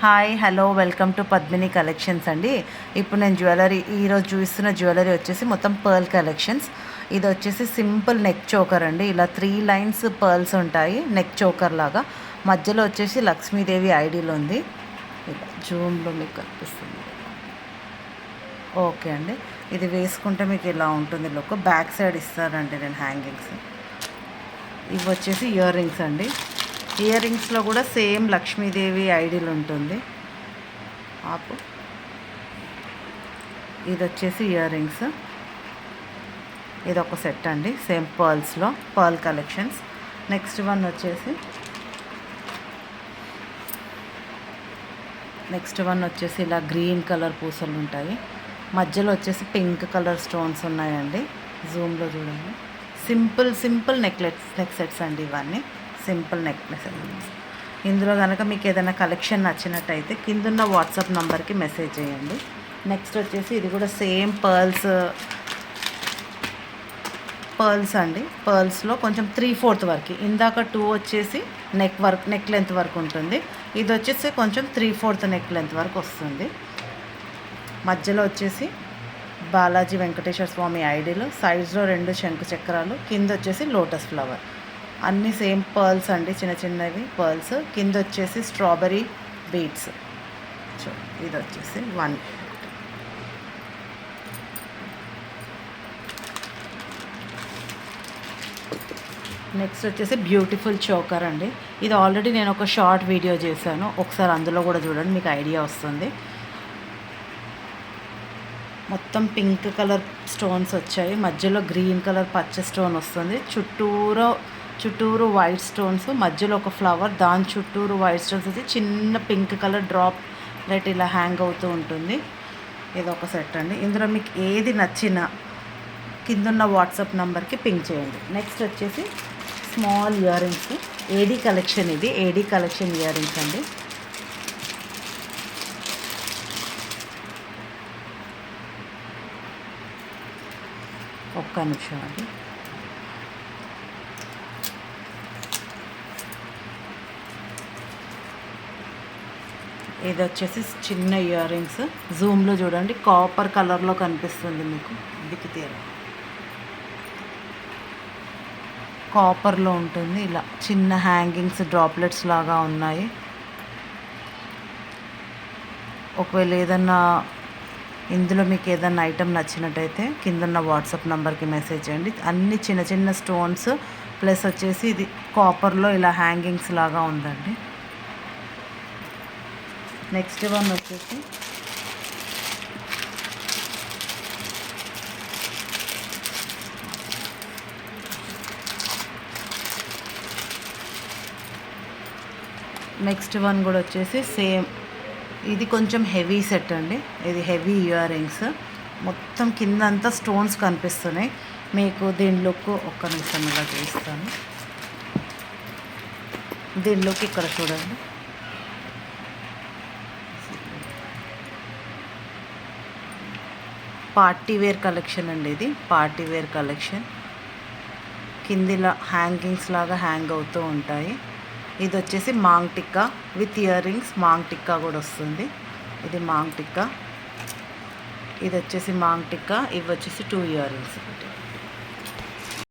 Hi hello welcome to Padmini collections అండి. ఇప్పుడు నేను ఈరోజు చూస్తున్న జ్యువెలరీ వచ్చేసి మొత్తం పర్ల్ కలెక్షన్స్. ఇది వచ్చేసి సింపుల్ నెక్ చోకర్ అండి. ఇలా 3 లైన్స్ పర్ల్స్ ఉంటాయి నెక్ చోకర్ లాగా. మధ్యలో వచ్చేసి లక్ష్మీదేవి ఐడియల్ ఉంది. ఇలా జూమ్లో మీకు కనిపిస్తుంది. ఓకే అండి, ఇది వేసుకుంటే మీకు ఇలా ఉంటుంది లుక్. బ్యాక్ సైడ్ ఇస్తానండి నేను హ్యాంగింగ్స్. ఇవి వచ్చేసి ఇయర్ రింగ్స్ అండి. ఇయర్ రింగ్స్లో కూడా సేమ్ లక్ష్మీదేవి ఐడియల్ ఉంటుంది. ఆపు, ఇది వచ్చేసి ఇయర్ రింగ్స్. ఇది ఒక సెట్ అండి, సేమ్ పర్ల్స్లో పర్ల్ కలెక్షన్స్. నెక్స్ట్ వన్ వచ్చేసి ఇలా గ్రీన్ కలర్ పూసలు ఉంటాయి. మధ్యలో వచ్చేసి పింక్ కలర్ స్టోన్స్ ఉన్నాయండి. జూమ్లో చూడండి. సింపుల్ నెక్ సెట్స్ అండి ఇవన్నీ. Simple necklace. ఇందులో కనుక మీకు ఏదైనా కలెక్షన్ నచ్చినట్టయితే కిందున్న వాట్సాప్ నెంబర్కి మెసేజ్ చేయండి. నెక్స్ట్ వచ్చేసి ఇది కూడా సేమ్ పర్ల్స్ అండి. పర్ల్స్లో కొంచెం 3/4 వరకు. ఇందాక 2 వచ్చేసి నెక్ లెంత్ వరకు ఉంటుంది. ఇది వచ్చేసి కొంచెం 3/4 నెక్ లెంత్ వరకు వస్తుంది. మధ్యలో వచ్చేసి బాలాజీ వెంకటేశ్వర స్వామి ఐడియల్, సైడ్స్లో 2 శంకు చక్రాలు, కింద వచ్చేసి లోటస్ ఫ్లవర్. అన్నీ సేమ్ పర్ల్స్ అండి, చిన్నవి పర్ల్స్. కింద వచ్చేసి స్ట్రాబెరీ బీడ్స్. ఇది వచ్చేసి 1. నెక్స్ట్ వచ్చేసి బ్యూటిఫుల్ చోకర్ అండి. ఇది ఆల్రెడీ నేను ఒక షార్ట్ వీడియో చేశాను, ఒకసారి అందులో కూడా చూడండి, మీకు ఐడియా వస్తుంది. మొత్తం పింక్ కలర్ స్టోన్స్ వచ్చాయి. మధ్యలో గ్రీన్ కలర్ పచ్చ స్టోన్ వస్తుంది. చుట్టూరు వైట్ స్టోన్స్, మధ్యలో ఒక ఫ్లవర్, దాని చుట్టూరు వైట్ స్టోన్స్ వచ్చి చిన్న పింక్ కలర్ డ్రాప్ లైట్ ఇలా హ్యాంగ్ అవుతూ ఉంటుంది. ఇది ఒక సెట్ అండి. ఇందులో మీకు ఏది నచ్చినా కిందున్న వాట్సాప్ నెంబర్కి పింక్ చేయండి. నెక్స్ట్ వచ్చేసి స్మాల్ ఇయర్ రింగ్స్, ఏడీ కలెక్షన్. ఇది ఏడీ కలెక్షన్ ఇయర్ రింగ్స్ అండి. ఒక్క నిమిషం అండి. ఇది వచ్చేసి చిన్న ఇయర్ రింగ్స్. జూమ్లో చూడండి, కాపర్ కలర్లో కనిపిస్తుంది మీకు. కాపర్లో ఉంటుంది. ఇలా చిన్న హ్యాంగింగ్స్ డ్రాప్లెట్స్ లాగా ఉన్నాయి. ఒకవేళ ఏదన్నా ఇందులో మీకు ఏదన్నా ఐటెం నచ్చినట్టయితే కిందన్న వాట్సాప్ నెంబర్కి మెసేజ్ చేయండి. అన్ని చిన్న స్టోన్స్ ప్లస్ వచ్చేసి ఇది కాపర్లో ఇలా హ్యాంగింగ్స్ లాగా ఉందండి. నెక్స్ట్ వన్ వచ్చేసి కూడా వచ్చేసి సేమ్. ఇది కొంచెం హెవీ సెట్ అండి. ఇది హెవీ ఇయర్ రింగ్స్. మొత్తం కింద అంతా స్టోన్స్ కనిపిస్తున్నాయి మీకు. దీని లుక్ ఒక్క నిమిషం ఇలా చూస్తాను. దీని లుక్ ఇక్కడ చూడండి. పార్టీ వేర్ కలెక్షన్ అండి. ఇది పార్టీ వేర్ కలెక్షన్. కిందిలా హ్యాంగింగ్స్ లాగా హ్యాంగ్ అవుతూ ఉంటాయి. ఇది వచ్చేసి maang tikka with earrings. Maang tikka కూడా వస్తుంది. ఇది మాంగ్ టిక్కా, ఇది వచ్చేసి మాంగ్ టిక్కా. ఇవి వచ్చేసి 2 ఇయర్ రింగ్స్.